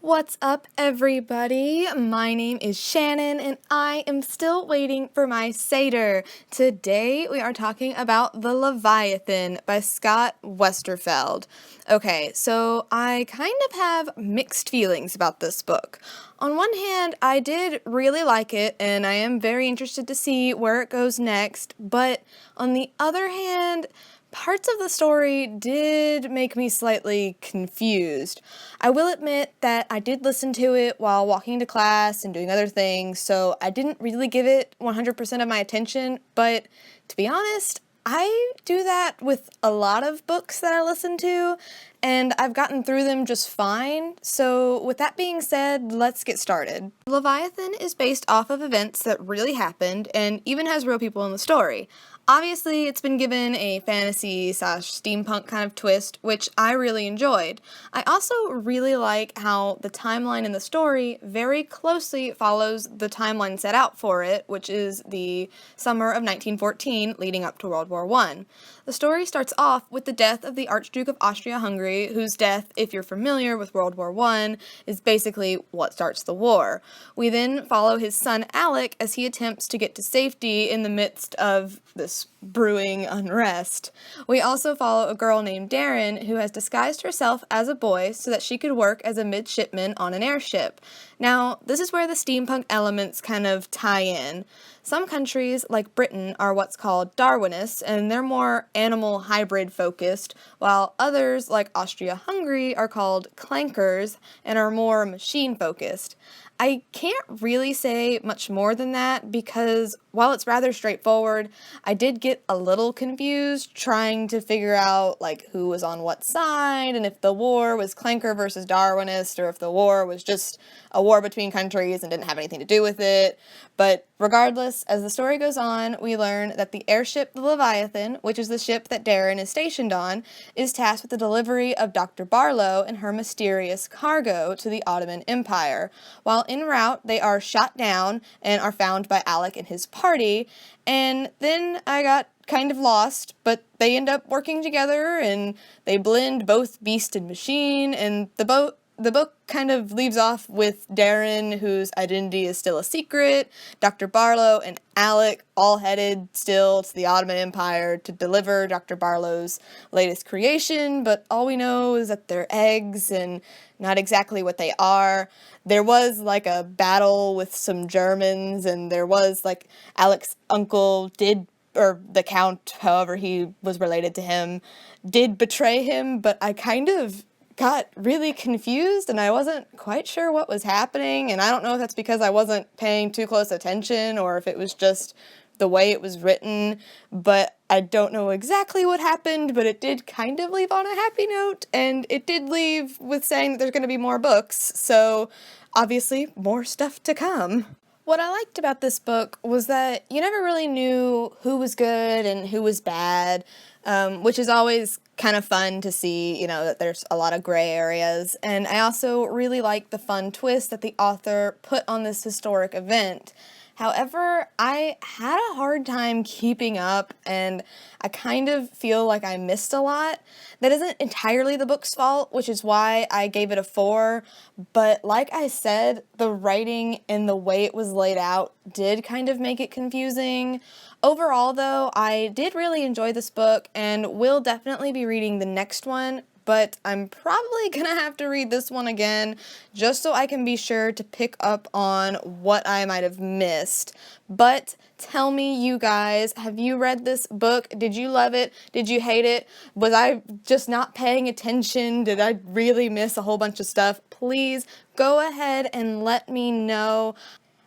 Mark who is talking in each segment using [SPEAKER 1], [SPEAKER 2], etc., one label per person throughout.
[SPEAKER 1] What's up, everybody? My name is Shannon, and I am still waiting for my Seder. Today, we are talking about The Leviathan by Scott Westerfeld. Okay, so I kind of have mixed feelings about this book. On one hand, I did really like it, and I am very interested to see where it goes next, but on the other hand, parts of the story did make me slightly confused. I will admit that I did listen to it while walking to class and doing other things, so I didn't really give it 100% of my attention, but to be honest, I do that with a lot of books that I listen to, and I've gotten through them just fine. So with that being said, let's get started. Leviathan is based off of events that really happened and even has real people in the story. Obviously, it's been given a fantasy/steampunk kind of twist, which I really enjoyed. I also really like how the timeline in the story very closely follows the timeline set out for it, which is the summer of 1914 leading up to World War I. The story starts off with the death of the Archduke of Austria-Hungary, whose death, if you're familiar with World War I, is basically what starts the war. We then follow his son Alec as he attempts to get to safety in the midst of this brewing unrest. We also follow a girl named Darren who has disguised herself as a boy so that she could work as a midshipman on an airship. Now, this is where the steampunk elements kind of tie in. Some countries, like Britain, are what's called Darwinists, and they're more animal hybrid focused, while others, like Austria-Hungary, are called clankers and are more machine focused. I can't really say much more than that because while it's rather straightforward, I did get a little confused trying to figure out who was on what side and if the war was clanker versus Darwinist or if the war was just a war between countries and didn't have anything to do with it. But regardless, as the story goes on, we learn that the airship the Leviathan, which is the ship that Darren is stationed on, is tasked with the delivery of Dr. Barlow and her mysterious cargo to the Ottoman Empire. While en route, they are shot down and are found by Alec and his party, and then I got kind of lost, but they end up working together and they blend both beast and machine, and the book kind of leaves off with Darren, whose identity is still a secret, Dr. Barlow and Alec all headed still to the Ottoman Empire to deliver Dr. Barlow's latest creation, but all we know is that they're eggs and not exactly what they are. There was a battle with some Germans, and there was Alec's uncle or the Count, however he was related to him, did betray him, but I kind of got really confused and I wasn't quite sure what was happening, and I don't know if that's because I wasn't paying too close attention or if it was just the way it was written, but I don't know exactly what happened, but it did kind of leave on a happy note, and it did leave with saying that there's going to be more books, so obviously more stuff to come. What I liked about this book was that you never really knew who was good and who was bad, which is always kind of fun to see, that there's a lot of gray areas. And I also really liked the fun twist that the author put on this historic event. However, I had a hard time keeping up, and I kind of feel like I missed a lot. That isn't entirely the book's fault, which is why I gave it a 4, but like I said, the writing and the way it was laid out did kind of make it confusing. Overall, though, I did really enjoy this book and will definitely be reading the next one, but I'm probably gonna have to read this one again just so I can be sure to pick up on what I might have missed. But tell me, you guys, have you read this book? Did you love it? Did you hate it? Was I just not paying attention? Did I really miss a whole bunch of stuff? Please go ahead and let me know.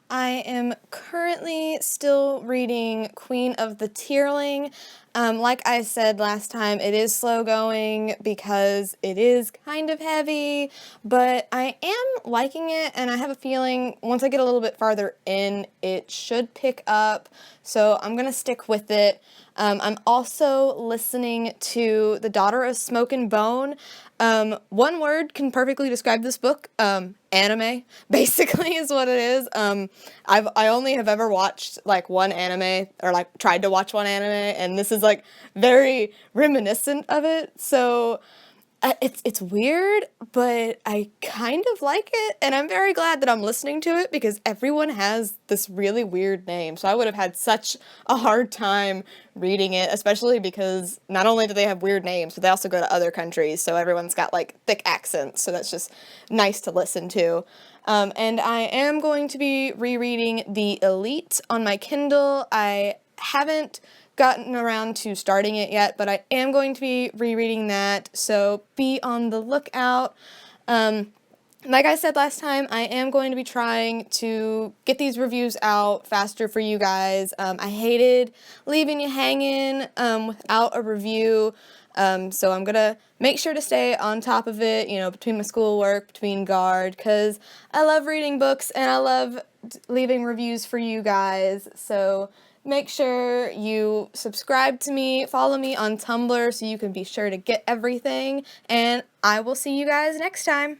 [SPEAKER 1] I am currently still reading Queen of the Tearling. Like I said last time, it is slow going because it is kind of heavy, but I am liking it, and I have a feeling once I get a little bit farther in, it should pick up, so I'm gonna stick with it. I'm also listening to The Daughter of Smoke and Bone. One word can perfectly describe this book. Anime, basically, is what it is. I only have ever watched one anime, or tried to watch one anime, and this is very reminiscent of it. So It's weird, but I kind of like it, and I'm very glad that I'm listening to it because everyone has this really weird name. So I would have had such a hard time reading it, especially because not only do they have weird names, but they also go to other countries, so everyone's got like thick accents. So that's just nice to listen to. And I am going to be rereading The Elite on my Kindle. I haven't gotten around to starting it yet, but I am going to be rereading that, so be on the lookout. Like I said last time, I am going to be trying to get these reviews out faster for you guys. I hated leaving you hanging without a review, so I'm gonna make sure to stay on top of it, between my schoolwork, between guard, because I love reading books and I love leaving reviews for you guys, so make sure you subscribe to me, follow me on Tumblr so you can be sure to get everything, and I will see you guys next time.